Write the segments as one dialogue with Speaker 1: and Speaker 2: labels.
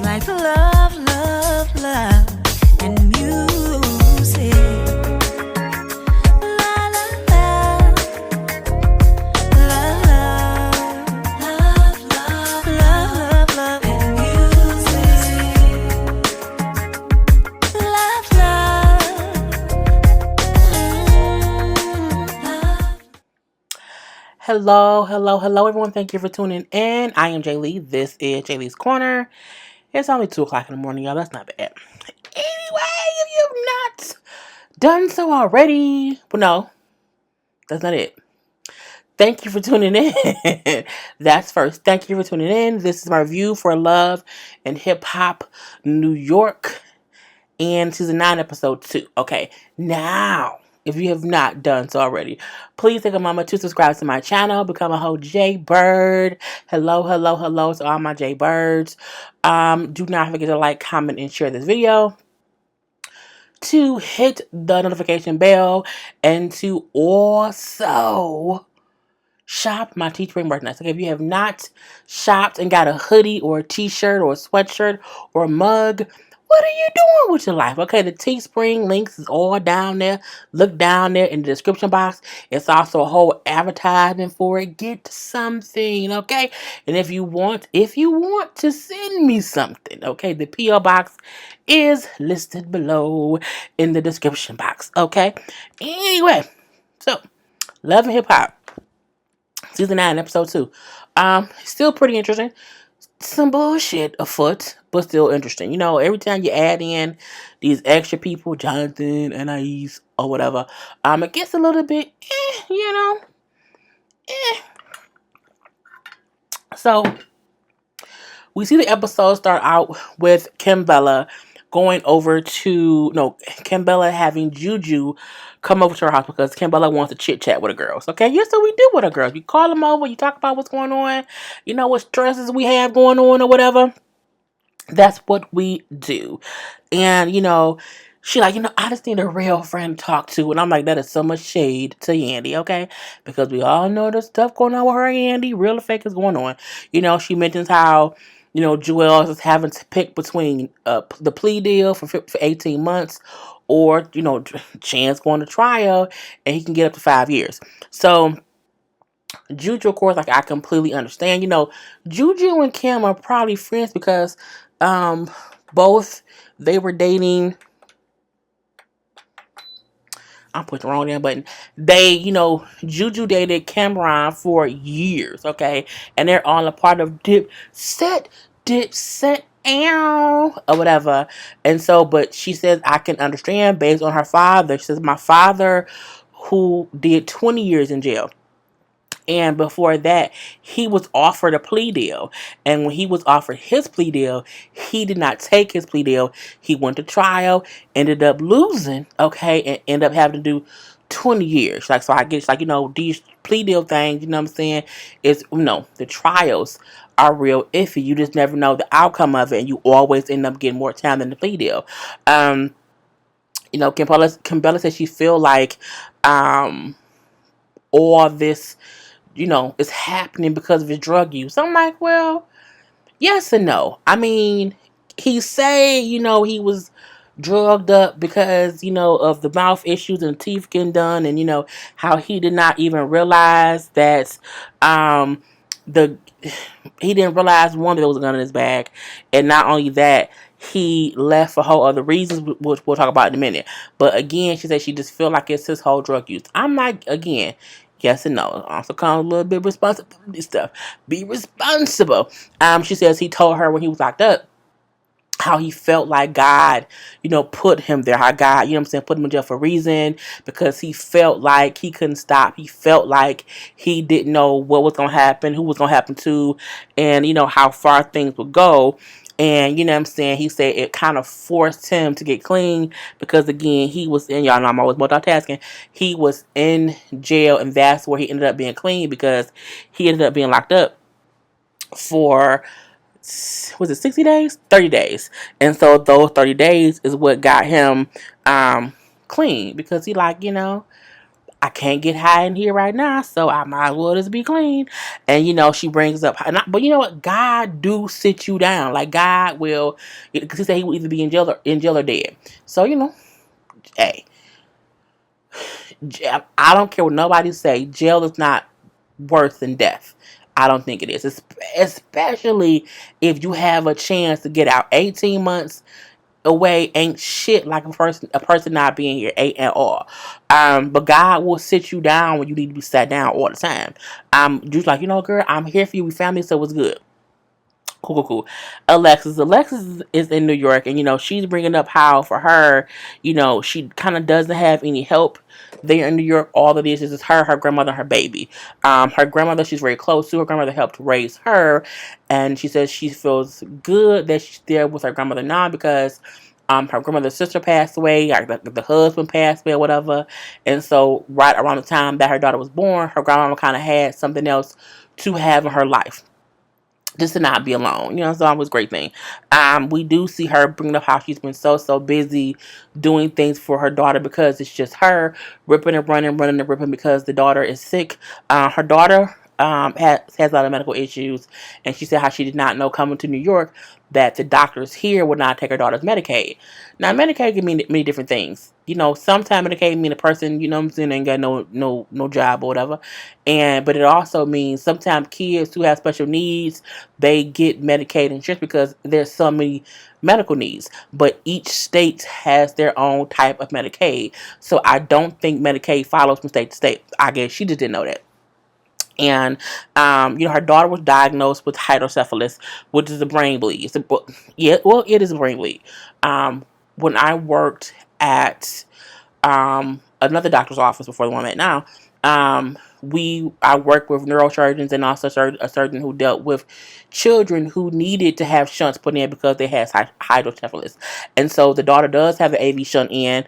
Speaker 1: like love, love, love, and music. La la la, love, love, love, love, love, and music. Love, love.
Speaker 2: Hello, hello, hello, everyone. Thank you for tuning in. I am Jay Lee. This is Jay Lee's Corner. It's only 2 o'clock in the morning, y'all. That's not bad. Anyway, if you've not done so already, well, no, that's not it. Thank you for tuning in. That's first. Thank you for tuning in. This is my review for Love and Hip Hop New York and season 9, episode 2. Okay, now, if you have not done so already, please take a moment to subscribe to my channel, become a whole J Bird. Hello, hello, hello to all my J Birds. Do not forget to like, comment, and share this video, to hit the notification bell, and to also shop my Teespring merchandise. Okay, if you have not shopped and got a hoodie or a t-shirt or a sweatshirt or a mug, what are you doing with your life? Okay, the Teespring links is all down there. Look down there in the description box. It's also a whole advertisement for it. Get something, okay? And if you want to send me something, okay, the P.O. box is listed below in the description box, okay? Anyway, so Love and Hip Hop season 9, episode 2. Still pretty interesting. Some bullshit afoot, but still interesting. You know, every time you add in these extra people, Jonathan, Anais, or whatever, it gets a little bit, you know, So, we see the episode start out with Kimbella Kimbella having Juju come over to her house because Kimbella wants to chit chat with the girls. Okay, yes, so we do with the girls. You call them over, you talk about what's going on, you know, what stresses we have going on or whatever. That's what we do. And, you know, she like, I just need a real friend to talk to. And I'm like, that is so much shade to Yandy, okay? Because we all know the stuff going on with her and Yandy. Real or fake is going on. You know, she mentions how, Joel is having to pick between the plea deal for 18 months or, Chance going to trial and he can get up to 5 years. So, Juju, of course, like, I completely understand. Juju and Kim are probably friends because both they were dating. I'm putting the wrong damn button. Juju dated Cameron for years, okay? And they're all a part of Dipset, ow, or whatever. And so, but she says, I can understand based on her father. She says, my father, who did 20 years in jail. And before that, he was offered a plea deal. And when he was offered his plea deal, he did not take his plea deal. He went to trial, ended up losing, okay, and ended up having to do 20 years. Like, so I guess, like, these plea deal things, you know what I'm saying, is, the trials are real iffy. You just never know the outcome of it, and you always end up getting more time than the plea deal. Kimbella said she feel like all this is happening because of his drug use. I'm like, well, yes and no. I mean, he say, he was drugged up because, of the mouth issues and teeth getting done, and, how he did not even realize that, he didn't realize, one, there was a gun in his bag, and not only that, he left for whole other reasons, which we'll talk about in a minute. But again, she said she just feel like it's his whole drug use. I'm like, again, yes and no. Also comes a little bit of responsibility stuff. Be responsible. She says he told her when he was locked up how he felt like God, put him there. How God, put him in jail for a reason, because he felt like he couldn't stop. He felt like he didn't know what was going to happen, who was going to happen to, and, how far things would go. And, he said it kind of forced him to get clean because, again, he was in, y'all know I'm always multitasking, he was in jail, and that's where he ended up being clean, because he ended up being locked up for, was it 60 days? 30 days. And so those 30 days is what got him clean, because he like, I can't get high in here right now, so I might as well just be clean. And she brings up, but you know what? God do sit you down. Like God will, because He said He will either be in jail or dead. So hey, I don't care what nobody say. Jail is not worse than death. I don't think it is, especially if you have a chance to get out. 18 months away ain't shit like a person not being here ain't at all. But God will sit you down when you need to be sat down all the time. Just like, girl, I'm here for you. We family, so it's good. Cool, cool, cool. Alexis is in New York, and she's bringing up how for her, she kind of doesn't have any help there in New York. All of this is her grandmother, her baby. Her grandmother, she's very close to. Her grandmother helped raise her, and she says she feels good that she's there with her grandmother now because her grandmother's sister passed away, like the husband passed away or whatever, and so right around the time that her daughter was born, her grandmama kind of had something else to have in her life just to not be alone. It's always a great thing. We do see her bringing up how she's been so busy doing things for her daughter because it's just her ripping and running, running and ripping because the daughter is sick. Her daughter has a lot of medical issues, and she said how she did not know coming to New York that the doctors here would not take her daughter's Medicaid. Now, Medicaid can mean many different things. Sometimes Medicaid mean a person, ain't got no job or whatever. But it also means sometimes kids who have special needs, they get Medicaid insurance because there's so many medical needs. But each state has their own type of Medicaid. So I don't think Medicaid follows from state to state. I guess she just didn't know that. And her daughter was diagnosed with hydrocephalus, which is a brain bleed. It is a brain bleed. When I worked at another doctor's office before the one I'm at now, I worked with neurosurgeons and also a surgeon who dealt with children who needed to have shunts put in because they had hydrocephalus. And so the daughter does have an AV shunt in.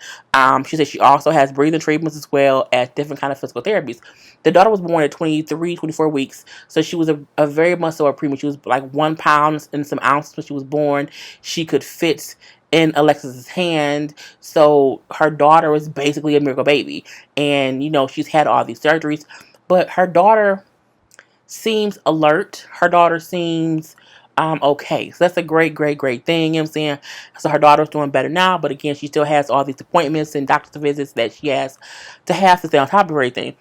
Speaker 2: She said she also has breathing treatments as well as different kind of physical therapies. The daughter was born at 23, 24 weeks, so she was a very much so a preemie. She was like 1 pound and some ounces when she was born. She could fit in Alexis's hand, so her daughter was basically a miracle baby. And she's had all these surgeries, but her daughter seems alert. Her daughter seems okay. So that's a great thing. You know what I'm saying? So her daughter's doing better now, but again, she still has all these appointments and doctor's visits that she has to stay on top of everything.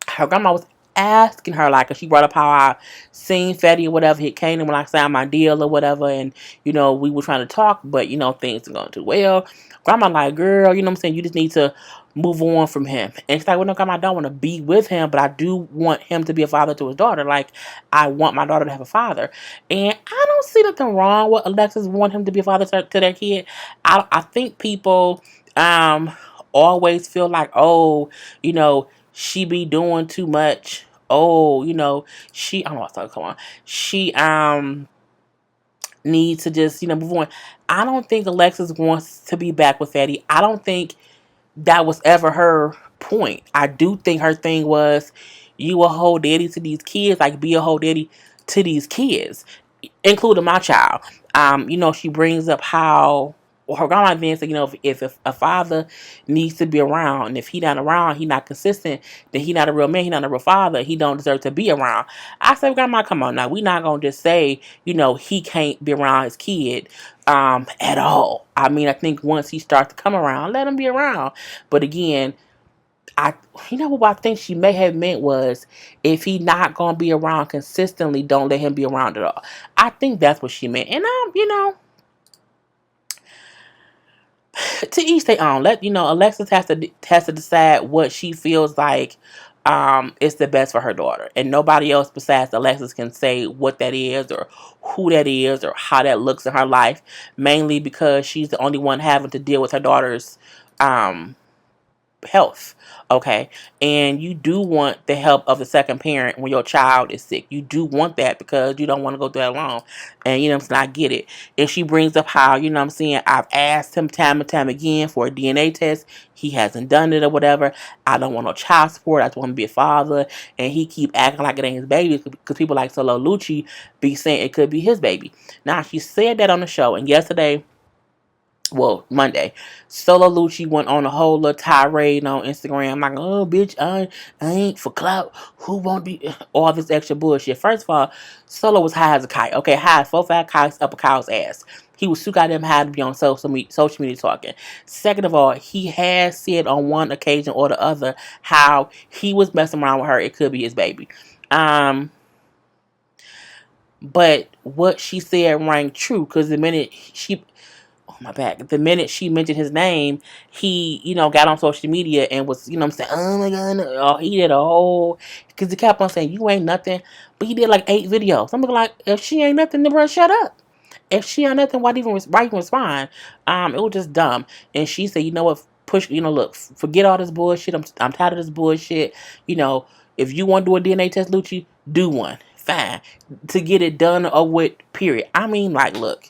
Speaker 2: Her grandma was asking her, like, 'cause she brought up how I seen Fetty or whatever. He came in when I signed my deal or whatever, and we were trying to talk, but things are going too well. Grandma like, girl, you know what I'm saying? You just need to move on from him. And she's like, well, no, grandma, I don't want to be with him, but I do want him to be a father to his daughter. Like, I want my daughter to have a father. And I don't see nothing wrong with Alexis want him to be a father to their kid. I think people always feel like, oh, she be doing too much. Oh, she, I don't know what's talking, come on. She needs to just, move on. I don't think Alexis wants to be back with Eddie. I don't think that was ever her point. I do think her thing was, you a whole daddy to these kids, like be a whole daddy to these kids, including my child. She brings up how, well, her grandma then said, if a father needs to be around, and if he not around, he not consistent, then he not a real man, he not a real father, he don't deserve to be around. I said, grandma, come on now, we not gonna just say, he can't be around his kid at all. I mean, I think once he starts to come around, let him be around. But again, what I think she may have meant was, if he not gonna be around consistently, don't let him be around at all. I think that's what she meant. And to each their own. Alexis has to decide what she feels like is the best for her daughter, and nobody else besides Alexis can say what that is or who that is or how that looks in her life. Mainly because she's the only one having to deal with her daughter's health. Okay. And you do want the help of the second parent when your child is sick. You do want that because you don't want to go through that alone. And I get it. And she brings up how, I've asked him time and time again for a DNA test. He hasn't done it or whatever. I don't want no child support. I just want to be a father. And he keep acting like it ain't his baby because people like Solo Lucci be saying it could be his baby. Now, she said that on the show. And yesterday, well, Monday, Solo Lucci went on a whole little tirade on Instagram, like, oh, bitch, I ain't for clout. Who won't be? All this extra bullshit. First of all, Solo was high as a kite. Okay, high as 4 5 kites up a cow's ass. He was too goddamn high to be on social media talking. Second of all, he has said on one occasion or the other how he was messing around with her. It could be his baby. But what she said rang true, because the minute she mentioned his name, he, got on social media and was, I'm saying, oh my God, no. Oh, he did a whole, because he kept on saying, you ain't nothing, but he did like 8 videos. I'm like, if she ain't nothing, then bro, shut up. If she ain't nothing, why even respond? It was just dumb. And she said, you know what, look, forget all this bullshit. I'm tired of this bullshit. If you want to do a DNA test, Lucci, do one. Fine. To get it done or with, period. I mean, like, look,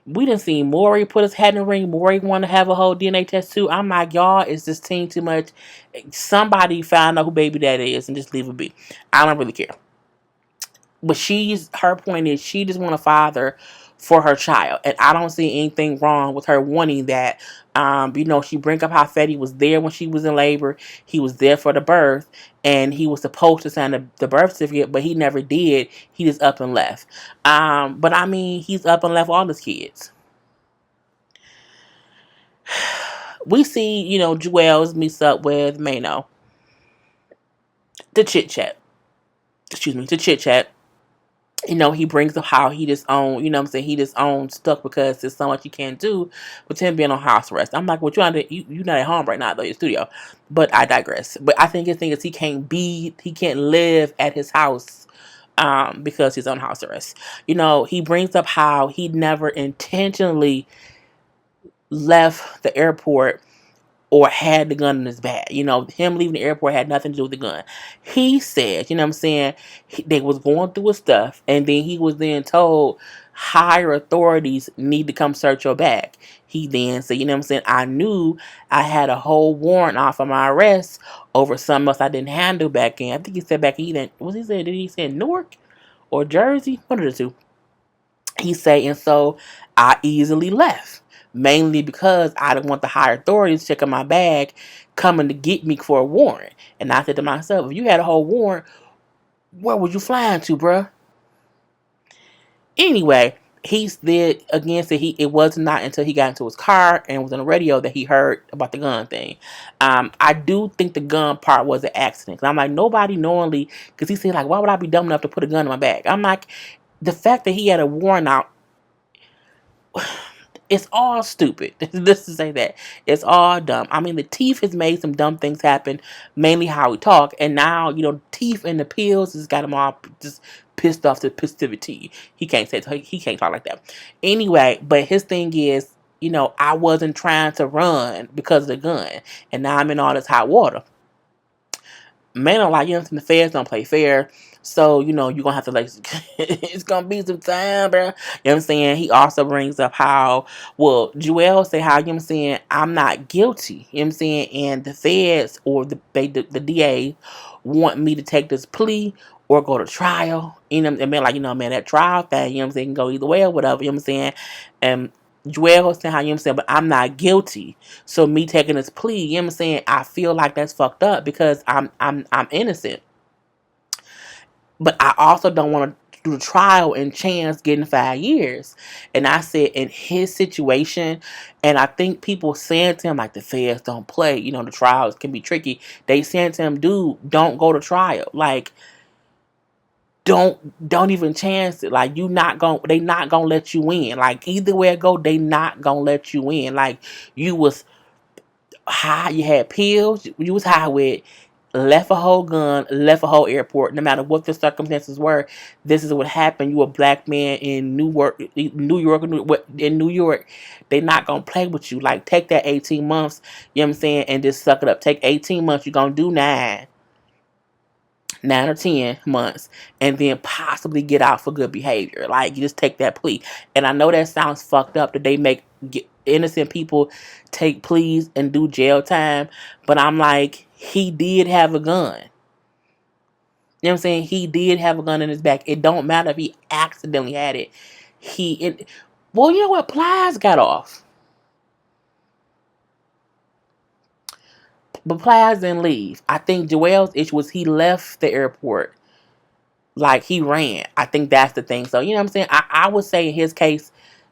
Speaker 2: we done seen Maury put his hat in the ring. Maury want to have a whole DNA test too. I'm like, y'all, is this team too much? Somebody find out who baby daddy is and just leave it be. I don't really care. But her point is she just want a father for her child. And I don't see anything wrong with her wanting that. She bring up how Fetty was there when she was in labor. He was there for the birth. And he was supposed to sign the birth certificate, but he never did. He just up and left. But I mean, he's up and left all his kids. We see, Jewels meets up with Mano to chit chat. To chit chat. He brings up how he just own, he just owns stuck because there's so much you can't do with him being on house arrest. I'm like, well, you're not at home right now, though, your studio. But I digress. But I think his thing is he can't live at his house because he's on house arrest. He brings up how he never intentionally left the airport or had the gun in his bag. Him leaving the airport had nothing to do with the gun. He said, they was going through his stuff, and then he was then told higher authorities need to come search your bag. He then said, I knew I had a whole warrant off of my arrest over something else I didn't handle back in. I think he said back in, did he say Newark or Jersey? One of the two. He said, and so I easily left. Mainly because I didn't want the higher authorities checking my bag, coming to get me for a warrant. And I said to myself, if you had a whole warrant, where would you flying to, bruh? Anyway, he did again said it was not until he got into his car and was on the radio that he heard about the gun thing. I do think the gun part was an accident. I'm like, nobody knowingly, because he said, like, why would I be dumb enough to put a gun in my bag? I'm like, the fact that he had a warrant out, it's all stupid. Just to say that. It's all dumb. I mean, the Teeth has made some dumb things happen, mainly how he talk. And now, Teeth and the pills has got him all just pissed off to positivity. He can't talk like that. Anyway, but his thing is, I wasn't trying to run because of the gun. And now I'm in all this hot water. Man, like, the feds don't play fair. So, you're going to have to, like, it's going to be some time, bro. You know what I'm saying? He also brings up how, Joel say how, I'm not guilty. You know what I'm saying? And the feds or the DA want me to take this plea or go to trial. And like, that trial thing, can go either way or whatever. You know what I'm saying? And Joel saying how, but I'm not guilty. So me taking this plea, I feel like that's fucked up because I'm innocent. But I also don't want to do the trial and chance getting 5 years. And I said in his situation, and I think people saying to him like the feds don't play, the trials can be tricky. They saying to him, dude, don't go to trial. Like, don't even chance it. Like, they not gonna let you in. Like, either way it go, they not gonna let you in. Like, you was high, you had pills, you was high with, left a whole gun, left a whole airport. No matter what the circumstances were, this is what happened. You a black man in New York. They not gonna play with you. Like, take that 18 months, and just suck it up. Take 18 months, you're gonna do 9 or 10 months, and then possibly get out for good behavior. Like, you just take that plea. And I know that sounds fucked up that they make innocent people take pleas and do jail time, but I'm like, he did have a gun. You know what I'm saying? He did have a gun in his back. It don't matter if he accidentally had it. Well, you know what? Plies got off. But Plies didn't leave. I think Joel's issue was he left the airport like he ran. I think that's the thing. So, you know what I'm saying? I would say in his case,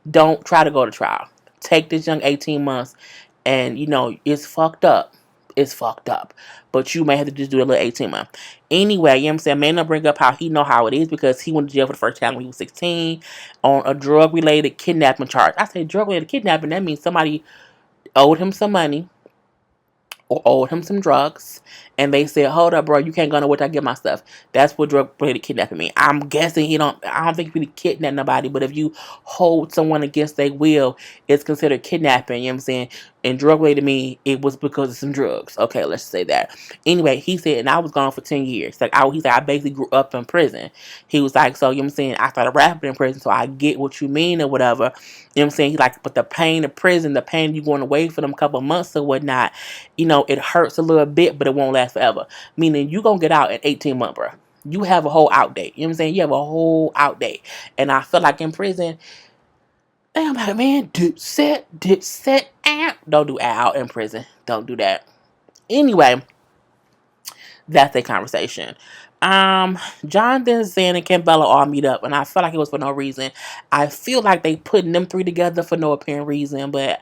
Speaker 2: don't try to go to trial. Take this young 18 months and, it's fucked up. It's fucked up. But you may have to just do a little 18 month. Anyway, you know what I'm saying? May not bring up how he know how it is because he went to jail for the first time when he was 16 on a drug-related kidnapping charge. I say drug-related kidnapping, that means somebody owed him some money or owed him some drugs, and they said, "Hold up, bro, you can't go nowhere till I get my stuff." That's what drug-related kidnapping mean. I'm guessing I don't think he really kidnap nobody, but if you hold someone against their will, it's considered kidnapping. You know what I'm saying? And drug-related mean it was because of some drugs. Okay, let's say that. Anyway, he said, and I was gone for 10 years. He said, I basically grew up in prison. He was like, so, you know what I'm saying? I started rapping in prison, so I get what you mean or whatever. You know what I'm saying? He's like, but the pain of prison, the pain of you going away for them couple months or whatnot, it hurts a little bit, but it won't last forever. Meaning you gonna get out in 18 months, bro. You have a whole out date. You know what I'm saying? You have a whole out date. And I feel like in prison, I'm like, man, dip set, out. Don't do out in prison. Don't do that. Anyway, that's a conversation. Jonathan, Zen, and Campbell all meet up, and I feel like it was for no reason. I feel like they putting them three together for no apparent reason, but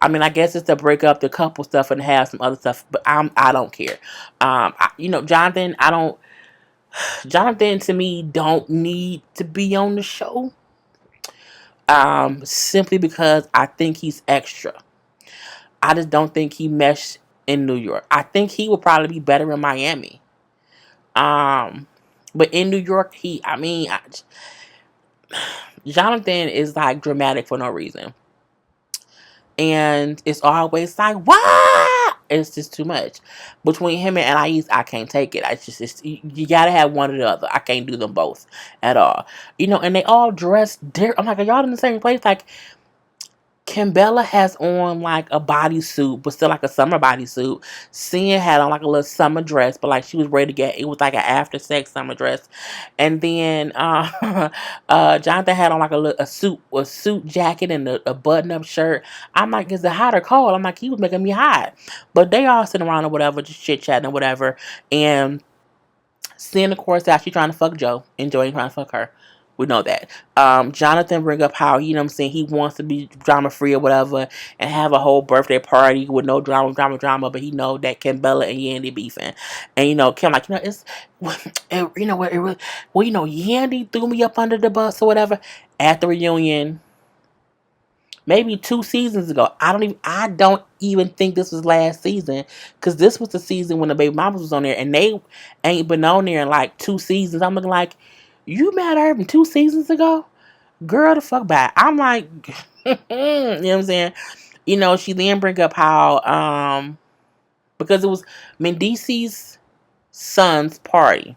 Speaker 2: I guess it's to break up the couple stuff and have some other stuff. But I don't care. Jonathan, Jonathan to me don't need to be on the show. Simply because I think he's extra. I just don't think he meshed in New York. I think he would probably be better in Miami. But in New York, Jonathan is like dramatic for no reason. And it's always like, what? It's just too much. Between him and Anais, I can't take it. You gotta have one or the other. I can't do them both at all. And they all dress different. I'm like, are y'all in the same place? Like, Kimbella has on like a bodysuit, but still like a summer bodysuit. Sia had on like a little summer dress, but like she was ready to it was like an after sex summer dress. And then Jonathan had on like a suit jacket and a button up shirt. I'm like, is it hot or cold? I'm like, he was making me hot. But they all sitting around or whatever, just chit chatting or whatever. And seeing of course that she's trying to fuck Joe and Joey trying to fuck her. We know that. Jonathan bring up how, you know what I'm saying, he wants to be drama free or whatever and have a whole birthday party with no drama, but he know that Kimbella and Yandy beefing. And, Kim like, it's, Yandy threw me up under the bus or whatever at the reunion. Maybe 2 seasons ago. I don't even think this was last season. Because this was the season when the baby mamas was on there. And they ain't been on there in like 2 seasons. I'm looking like, you mad at her from 2 seasons ago? Girl, the fuck back. I'm like, you know what I'm saying? She then bring up how, because it was Mendice's son's party.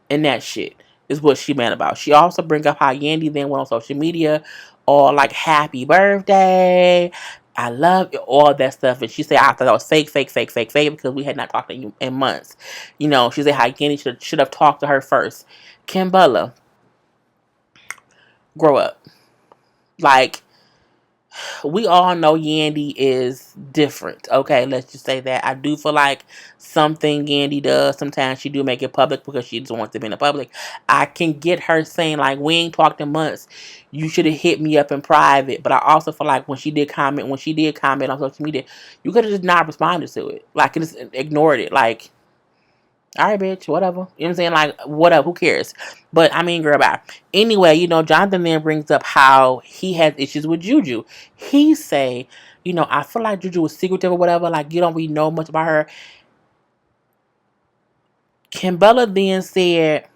Speaker 2: And that shit is what she meant about. She also bring up how Yandy then went on social media all like, happy birthday, I love you, all that stuff. And she said, I thought that was fake, because we had not talked to you in months. She said how Yandy should have talked to her first. Kimbella, grow up. Like, we all know Yandy is different. Okay, let's just say that. I do feel like something Yandy does, sometimes she do make it public because she just wants to be in the public. I can get her saying, like, we ain't talked in months. You should have hit me up in private. But I also feel like when she did comment on social media, you could have just not responded to it. Like, just ignored it. Like, all right, bitch, whatever. You know what I'm saying? Like, whatever, who cares? But, girl, bye. Anyway, Jonathan then brings up how he has issues with Juju. He say, I feel like Juju was secretive or whatever. Like, you don't really know much about her. Kimbella then said,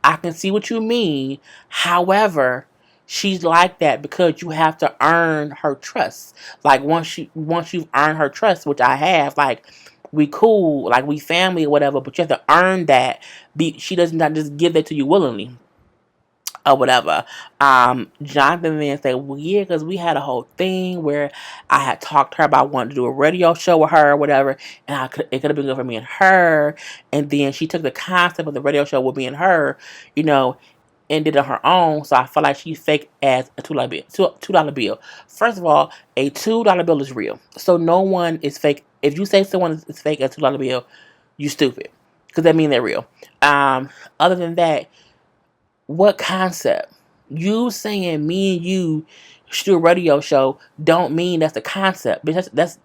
Speaker 2: I can see what you mean. However, she's like that because you have to earn her trust. Like, once you've earned her trust, which I have, like, we cool, like we family or whatever, but you have to earn that. She does not just give that to you willingly or whatever. Jonathan then said, well, yeah, because we had a whole thing where I had talked to her about wanting to do a radio show with her or whatever, and it could have been good for me and her. And then she took the concept of the radio show with me and her, and did it on her own. So I feel like she's fake as a $2 bill. $2 bill. First of all, a $2 bill is real. So no one is fake If you say someone is fake a $2 bill, you stupid. Because that means they're real. Other than that, what concept? You saying me and you should do a radio show don't mean that's the concept. Because that's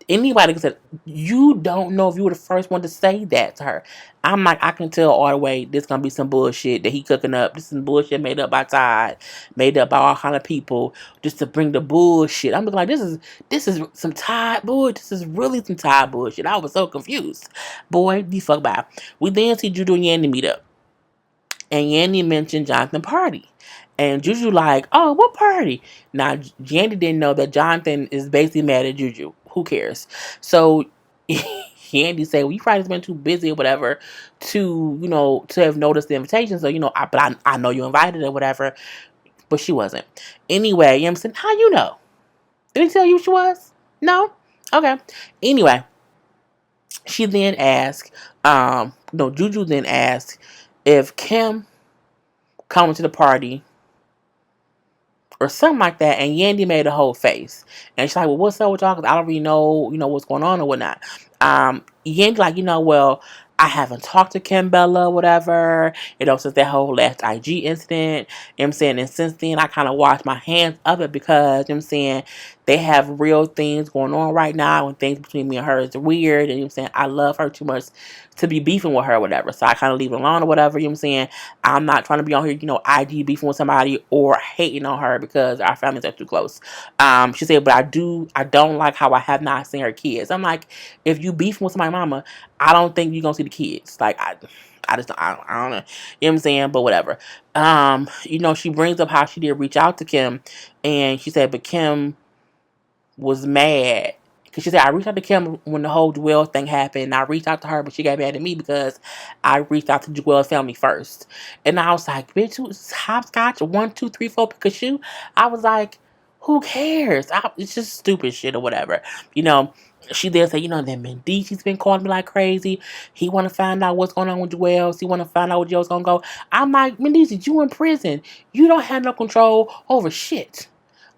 Speaker 2: anybody can say, you don't know if you were the first one to say that to her. I'm like, I can tell all the way this gonna be some bullshit that he cooking up. This is some bullshit made up by Todd, made up by all kind of people just to bring the bullshit. I'm looking like this is some Todd bullshit. This is really some Todd bullshit. I was so confused. Boy, the fuck by. We then see Juju and Yandy meet up. And Yandy mentioned Jonathan party. And Juju like, oh, what party? Now, Yandy didn't know that Jonathan is basically mad at Juju. Who cares? So, Yandy said, well, you probably been too busy or whatever to, to have noticed the invitation. So, I know you invited her or whatever. But she wasn't. Anyway, you know what I'm saying? How you know? Did he tell you she was? No? Okay. Anyway, she then asked, Juju then asked if Kim coming to the party or something like that, and Yandy made a whole face. And she's like, well, what's up with y'all? Because I don't really know, what's going on or whatnot. Yandy like, well, I haven't talked to Kim Bella, whatever, since that whole last IG incident. You know what I'm saying? And since then, I kind of washed my hands of it because, you know what I'm saying, they have real things going on right now, and things between me and her is weird. And, you know what I'm saying, I love her too much to be beefing with her or whatever. So I kind of leave it alone or whatever, you know what I'm saying? I'm not trying to be on here, IG beefing with somebody or hating on her because our families are too close. She said, but I don't like how I have not seen her kids. I'm like, if you beefing with my mama, I don't think you're gonna see the kids. Like I just I don't know. You know what I'm saying? But whatever. She brings up how she did reach out to Kim, and she said, but Kim was mad. Because she said, I reached out to Kim when the whole Joelle thing happened. I reached out to her, but she got mad at me because I reached out to Joelle's family first. And I was like, bitch, who's hopscotch? 1, 2, 3, 4, pick a shoe. I was like, who cares? It's just stupid shit or whatever. She then said, then Mendici's been calling me like crazy. He want to find out what's going on with Joelle. He want to find out where Joelle's going to go. I'm like, Mendici, you in prison. You don't have no control over shit.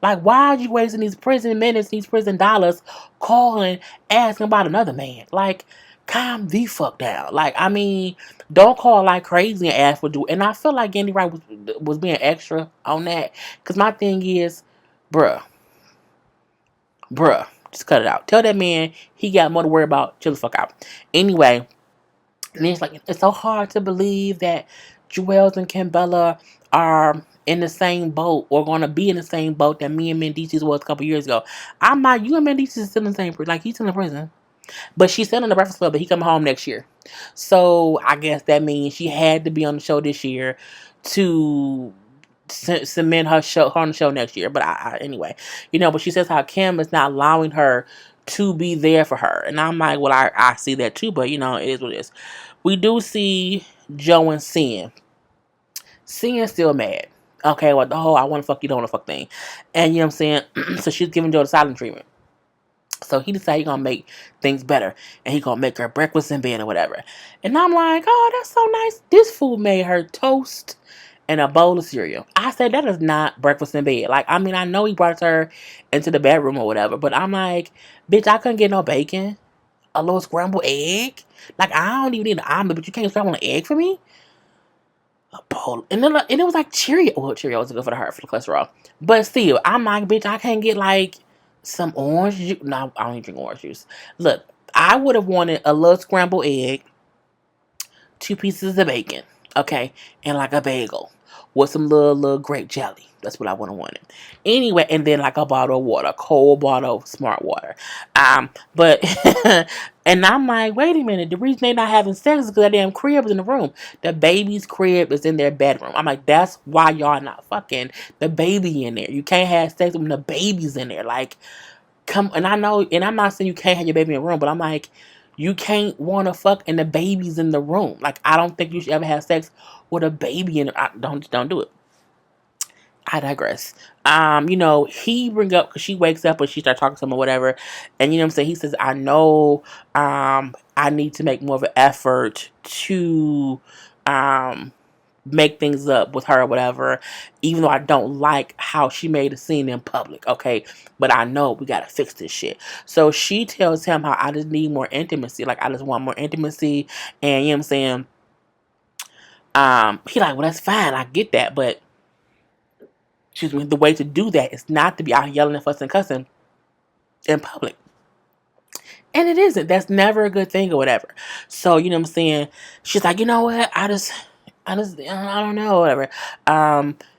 Speaker 2: Like, why are you wasting these prison minutes, these prison dollars, calling, asking about another man? Like, calm the fuck down. Like, I mean, don't call like crazy and ask for do. And I feel like Andy Wright was being extra on that. Because my thing is, bruh, just cut it out. Tell that man he got more to worry about. Chill the fuck out. Anyway, and it's like, it's so hard to believe that Joelle and Kimbella are in the same boat or going to be in the same boat that me and Mendici was a couple years ago. I'm like, you and Mendici is still in the same prison. Like, he's still in prison. But she's still in the Breakfast Club, but he coming home next year. So I guess that means she had to be on the show this year to cement her on the show next year. But anyway, but she says how Kim is not allowing her to be there for her. And I'm like, well, I see that too, but it is what it is. We do see Joe and Sin. Sin's still mad. Okay, well, the whole I want to fuck you, don't want to fuck thing. And you know what I'm saying? So she's giving Joe the silent treatment. So he decided he's going to make things better. And he's going to make her breakfast in bed or whatever. And I'm like, oh, that's so nice. This fool made her toast and a bowl of cereal. I said, that is not breakfast in bed. Like, I mean, I know he brought her into the bedroom or whatever. But I'm like, bitch, I couldn't get no bacon. A little scrambled egg. Like, I don't even need an omelet, but you can't scramble an egg for me? A bowl. And it was like Cheerio. Well, Cheerios are good for the heart, for the cholesterol. But still, I'm like, bitch, I can't get like some orange juice. No, I don't even drink orange juice. Look, I would have wanted a little scrambled egg, 2 pieces of bacon, okay, and like a bagel with some little grape jelly. That's what I would have wanted. Anyway, and then like a bottle of water, cold bottle of Smart Water. But and I'm like, wait a minute. The reason they're not having sex is because that damn crib is in the room. The baby's crib is in their bedroom. I'm like, that's why y'all not fucking the baby in there. You can't have sex when the baby's in there. Like, come. And I know, and I'm not saying you can't have your baby in the room, but I'm like, you can't want to fuck and the baby's in the room. Like, I don't think you should ever have sex with a baby in it. Don't do it. I digress. He bring up because she wakes up and she starts talking to him or whatever, and you know what I'm saying. He says, "I know, I need to make more of an effort to, make things up with her or whatever, even though I don't like how she made a scene in public, okay? But I know we gotta fix this shit. So she tells him how I just need more intimacy. Like, I just want more intimacy. And you know what I'm saying? He like, well, that's fine. I get that. But, excuse me, the way to do that is not to be out yelling and fussing and cussing in public. And it isn't. That's never a good thing or whatever. So, you know what I'm saying? She's like, you know what? I don't know, whatever.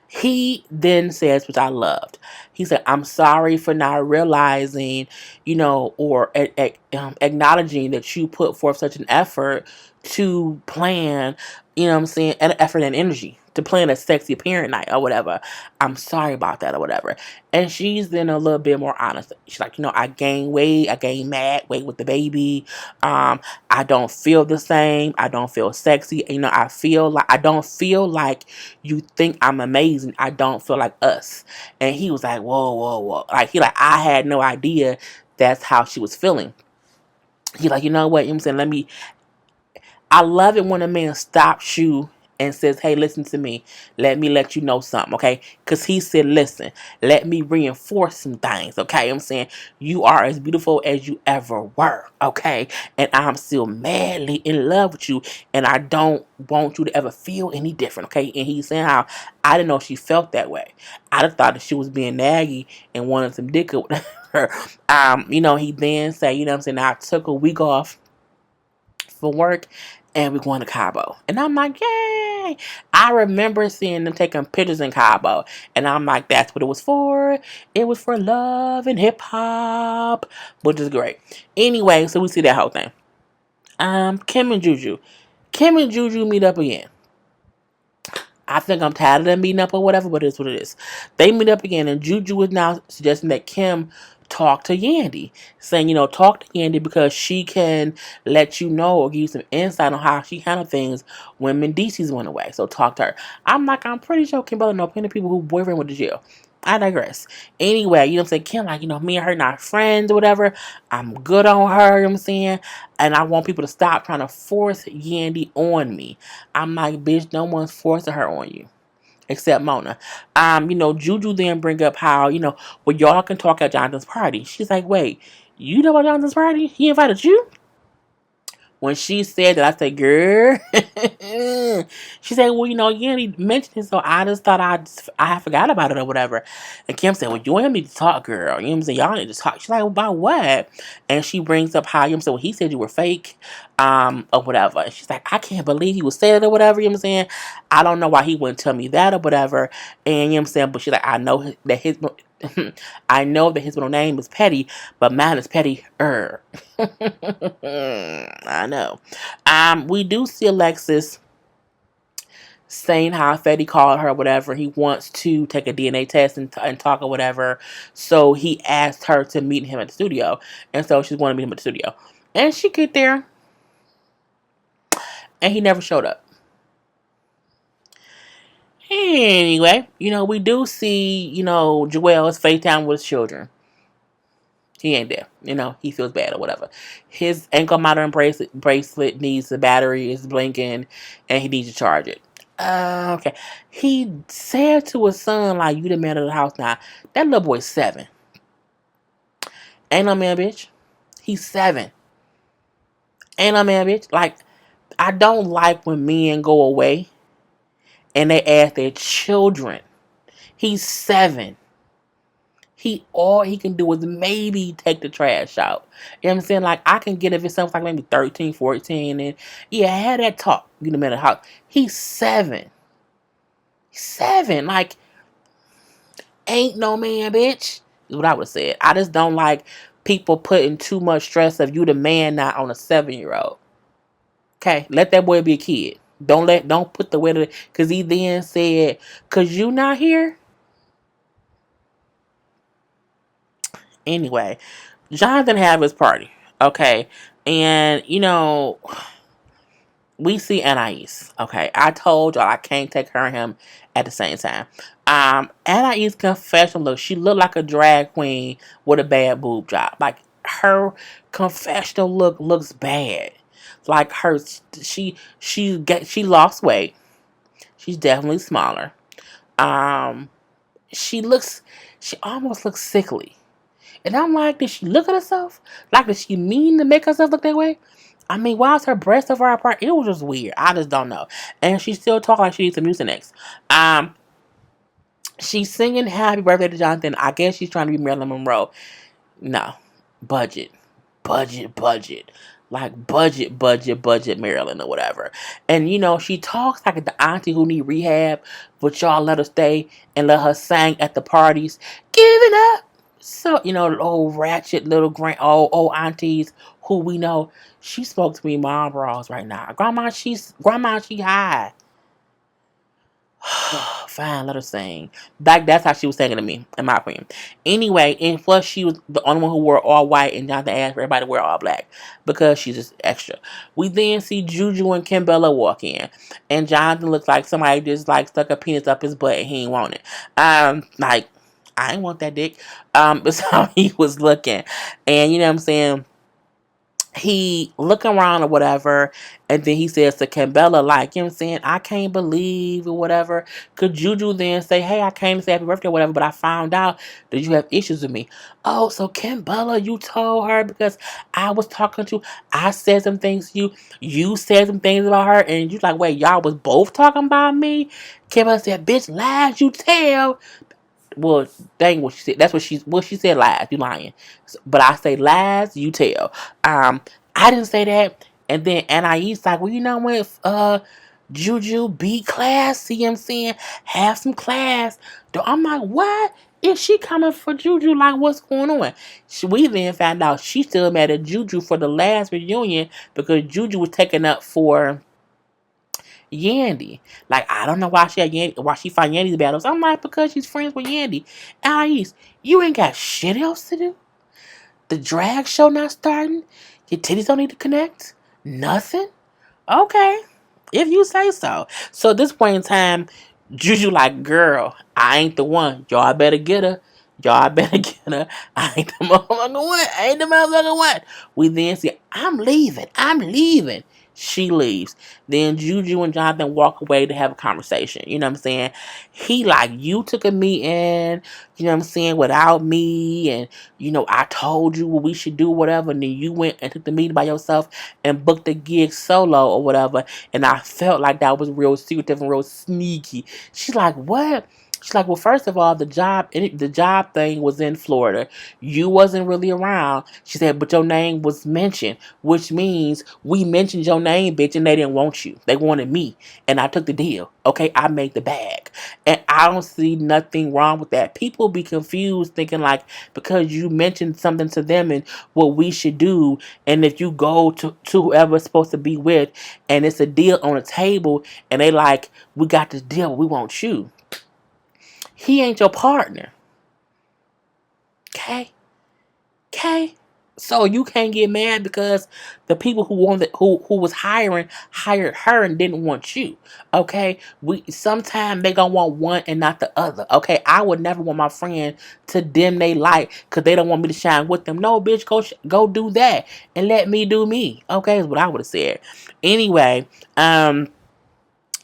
Speaker 2: He then says, which I loved. He said, I'm sorry for not realizing, or acknowledging that you put forth such an effort to plan, you know what I'm saying, an effort and energy to plan a sexy parent night or whatever. I'm sorry about that or whatever. And she's then a little bit more honest. She's like, I gained weight. I gained mad weight with the baby. I don't feel the same. I don't feel sexy. I don't feel like you think I'm amazing. I don't feel like us. And he was like, whoa, whoa, whoa. I had no idea that's how she was feeling. He like, you know what? I'm saying, I love it when a man stops you and says, hey, listen to me. Let me let you know something, okay? Because he said, listen, let me reinforce some things, okay? I'm saying, you are as beautiful as you ever were, okay? And I'm still madly in love with you, and I don't want you to ever feel any different, okay? And he's saying how I didn't know she felt that way. I just thought that she was being naggy and wanted some dick or whatever. He then said, I'm saying, I took a week off for work and we're going to Cabo. And I'm like, yay! I remember seeing them taking pictures in Cabo. And I'm like, that's what it was for. It was for love and hip hop, which is great. Anyway, so we see that whole thing. Kim and Juju. Kim and Juju meet up again. I think I'm tired of them meeting up or whatever, but it's what it is. They meet up again, and Juju is now suggesting that Kim talk to Yandy, saying, talk to Yandy because she can let you know or give you some insight on how she handled things when Mendices went away. So talk to her. I'm pretty sure Kim Bella know plenty of people who boyfriend went to jail. I digress. Anyway, I'm saying, Kim, me and her not friends or whatever. I'm good on her, I'm saying. And I want people to stop trying to force Yandy on me. I'm like, bitch, no one's forcing her on you. Except Mona. Juju then bring up how, well, y'all can talk at Jonathan's party. She's like, wait, you know about Jonathan's party? He invited you? When she said that, I said, girl. She said, well, you ain't mentioned it, so I just thought I forgot about it or whatever. And Kim said, well, you and him need to talk, girl. You know what I'm saying? Y'all need to talk. She's like, about what? And she brings up how, well, he said you were fake, or whatever. And she's like, I can't believe he was saying it or whatever, you know what I'm saying? I don't know why he wouldn't tell me that or whatever. And you know what I'm saying? But she's like, I know that his middle name is Petty, but mine is Petty-er. I know. We do see Alexis saying how Fetty called her, whatever. He wants to take a DNA test and talk or whatever. So he asked her to meet him at the studio, and so she's going to meet him at the studio. And she get there, and he never showed up. Anyway, we do see, Joel's FaceTime with his children. He ain't there. He feels bad or whatever. His ankle monitor bracelet needs the battery, is blinking, and he needs to charge it. Okay. He said to his son, like, you the man of the house now. That little boy's 7. Ain't no man, bitch. He's 7. Ain't no man, bitch. Like, I don't like when men go away and they ask their children. He's 7. All he can do is maybe take the trash out. You know what I'm saying? Like, I can get if it's something like maybe 13, 14, and yeah, have that talk. You know, the house. He's 7. 7. Like, ain't no man, bitch. Is what I would have said. I just don't like people putting too much stress of you the man not on a 7-year-old. Okay, let that boy be a kid. Don't put the weight of it. Because he then said, because you not here? Anyway, Jonathan have his party. Okay, and, we see Anais. Okay, I told y'all I can't take her and him at the same time. Anais' confession look, she looked like a drag queen with a bad boob job. Like, her confessional look looks bad. Like, she lost weight. She's definitely smaller. Um, she looks, she almost looks sickly. And I'm like, did she look at herself? Like, did she mean to make herself look that way? I mean, why is her breast so far apart? It was just weird. I just don't know. And she still talk like she needs some Mucinex. Um, she's singing "Happy Birthday" to Jonathan. I guess she's trying to be Marilyn Monroe. No, budget, budget. Like budget Maryland or whatever. And she talks like the auntie who need rehab, but y'all let her stay and let her sing at the parties. Give it up. So, the old ratchet little old aunties who we know. She spoke to me mom bras right now. Grandma, she high. Fine, let her sing. That's how she was singing to me, in my opinion. Anyway, and plus she was the only one who wore all white, and Jonathan asked for everybody to wear all black because she's just extra. We then see Juju and Kimbella walk in, and Jonathan looks like somebody just like stuck a penis up his butt and he ain't want it. Like I ain't want that dick. That's how he was looking, and you know what I'm saying. He looking around or whatever, and then he says to Kimbella, like, saying, I can't believe or whatever. Could Juju then say, hey, I came to say happy birthday or whatever, but I found out that you have issues with me. Oh, so Kimbella, you told her because I was talking to, I said some things to you, you said some things about her, and you like, wait, y'all was both talking about me? Kimbella said, bitch, lies you tell. Well, dang what she said. That's what she said. Lies, you lying. But I say lies, you tell. I didn't say that. And then Anais like, well, you know what? Juju, be classy. You know what I'm saying, have some class. I'm like, what? Is she coming for Juju? Like, what's going on? We then found out she still mad at Juju for the last reunion because Juju was taken up for Yandy. Like, I don't know why why she fight Yandy's battles. I'm like, because she's friends with Yandy. Anais, you ain't got shit else to do. The drag show not starting. Your titties don't need to connect. Nothing. Okay, if you say so. So at this point in time, Juju like, girl, I ain't the one. Y'all better get her. Y'all better get her. I ain't the motherfucking one. I ain't the motherfucking one. We then see, I'm leaving. I'm leaving. She leaves. Then Juju and Jonathan walk away to have a conversation. You know what I'm saying? He like, you took a meeting, you know what I'm saying, without me. And, I told you what we should do, whatever. And then you went and took the meeting by yourself and booked the gig solo or whatever. And I felt like that was real secretive and real sneaky. She's like, what? She's like, well, first of all, the job thing was in Florida. You wasn't really around. She said, but your name was mentioned, which means we mentioned your name, bitch, and they didn't want you. They wanted me, and I took the deal. Okay, I made the bag, and I don't see nothing wrong with that. People be confused, thinking like because you mentioned something to them and what we should do, and if you go to whoever's supposed to be with, and it's a deal on the table, and they like, we got this deal, we want you. He ain't your partner. Okay? Okay? So you can't get mad because the people who was hired her and didn't want you. Okay? Sometimes they gonna want one and not the other. Okay? I would never want my friend to dim their light because they don't want me to shine with them. No, bitch, go do that and let me do me. Okay, is what I would have said. Anyway,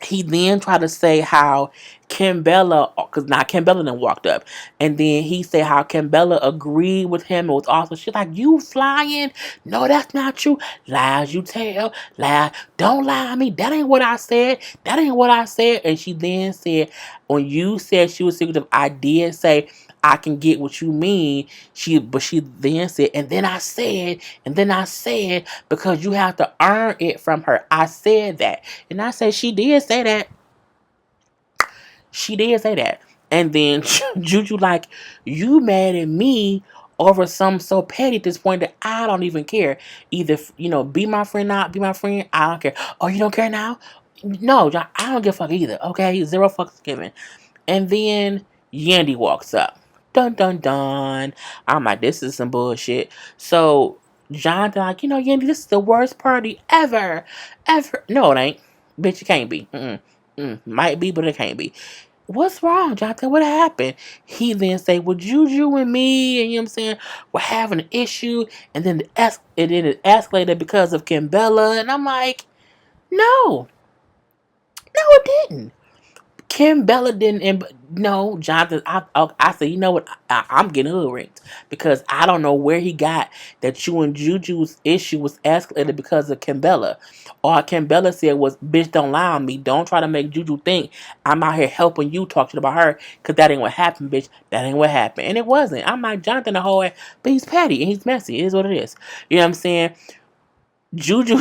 Speaker 2: he then tried to say how Kimbella, because now Kimbella then walked up, and then he said how Kimbella agreed with him. It was awesome. She's like, you flying? No, that's not true. Lies you tell. Lie. Don't lie to me. That ain't what I said. That ain't what I said. And she then said, when you said she was secretive, I did say, I can get what you mean. But she then said, and then I said, because you have to earn it from her. I said that. And I said, she did say that. She did say that. And then Juju like, you mad at me over something so petty at this point that I don't even care. Either, be my friend, not be my friend. I don't care. Oh, you don't care now? No, I don't give a fuck either. Okay? Zero fucks given. And then Yandy walks up. Dun dun dun. I'm like, this is some bullshit. So Jonathan like, Yandy, this is the worst party ever. Ever. No, it ain't. Bitch, it can't be. Might be, but it can't be. What's wrong, Jonathan? What happened? He then say, well, Juju and me, and you know what I'm saying, we're having an issue, and then it escalated because of Kimbella, and I'm like, no, it didn't. Kim Bella didn't. No, Jonathan. I said, you know what? I'm getting hood ranked because I don't know where he got that you and Juju's issue was escalated because of Kim Bella. All Kim Bella said was, "Bitch, don't lie on me. Don't try to make Juju think I'm out here helping you talk shit about her because that ain't what happened, bitch. That ain't what happened." And it wasn't. I'm like Jonathan the whole way, but he's petty and he's messy. It is what it is. You know what I'm saying? Juju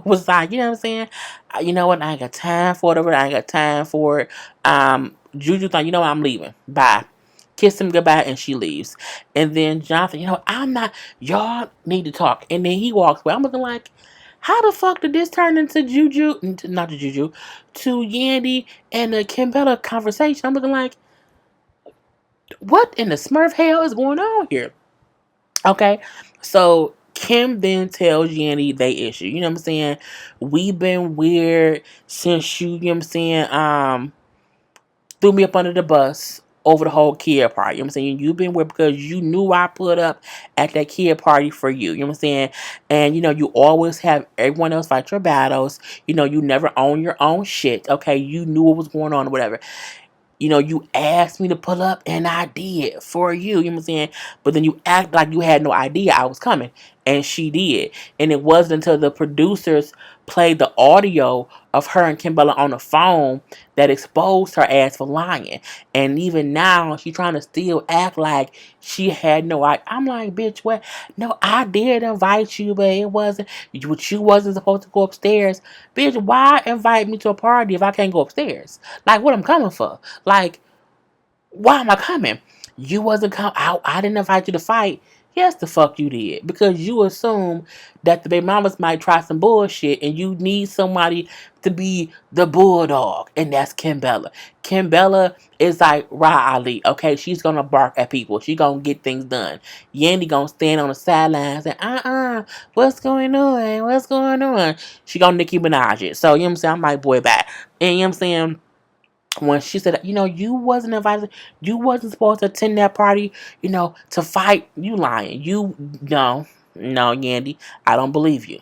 Speaker 2: was like, you know what I'm saying? You know what? I ain't got time for it. I ain't got time for it. Juju thought, you know what? I'm leaving. Bye. Kiss him goodbye, and she leaves. And then Jonathan, you know, I'm not. Y'all need to talk. And then he walks away. I'm looking like, how the fuck did this turn into Juju? Not to Juju, to Yandy and the Kimbella conversation. I'm looking like, what in the Smurf hell is going on here? Okay, so Kim then tells Yanni they issue. You know what I'm saying? We've been weird since you know what I'm saying, threw me up under the bus over the whole kid party. You know what I'm saying? You've been weird because you knew I put up at that kid party for you. You know what I'm saying? And you know, you always have everyone else fight your battles. You know, you never own your own shit. Okay, you knew what was going on or whatever. You know, you asked me to pull up and I did for you. You know what I'm saying? But then you act like you had no idea I was coming. And she did. And it wasn't until the producers played the audio of her and Kimbella on the phone that exposed her ass for lying. And even now, she's trying to still act like she had no idea. I'm like, bitch, what? No, I did invite you, but it wasn't. But you wasn't supposed to go upstairs. Bitch, why invite me to a party if I can't go upstairs? Like, what I'm coming for? Like, why am I coming? You wasn't come out. I didn't invite you to fight. Yes, the fuck you did. Because you assume that the baby mamas might try some bullshit and you need somebody to be the bulldog. And that's Kimbella. Kimbella is like Ra Ali. Okay, she's gonna bark at people. She gonna get things done. Yandy gonna stand on the sidelines and what's going on? What's going on? She gonna Nicki Minaj it. So you know what I'm saying? I'm like, boy, back. And you know what I'm saying? When she said, you know, you wasn't invited, you wasn't supposed to attend that party, you know, to fight, you lying. No, Yandy, I don't believe you.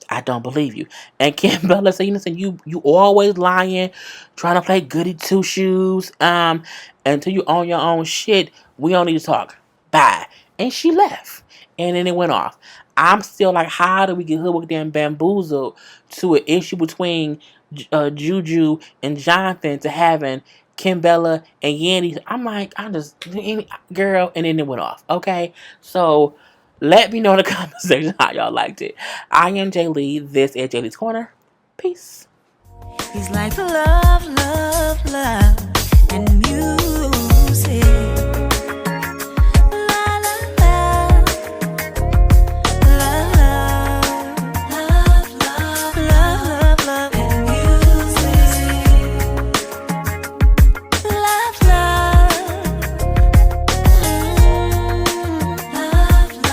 Speaker 2: I don't believe you. And Kim Bella said, you always lying, trying to play goody two shoes. Until you own your own shit, we don't need to talk. Bye. And she left. And then it went off. I'm still like, how do we get hoodwinked and bamboozled to an issue between Juju and Jonathan to having Kim Bella and Yandy? I'm like, I'm just, girl, and then it went off. Okay? So, let me know in the comment section how y'all liked it. I am Jay Lee. This is Jay Lee's Corner. Peace.
Speaker 1: He's like love, love, love, and music.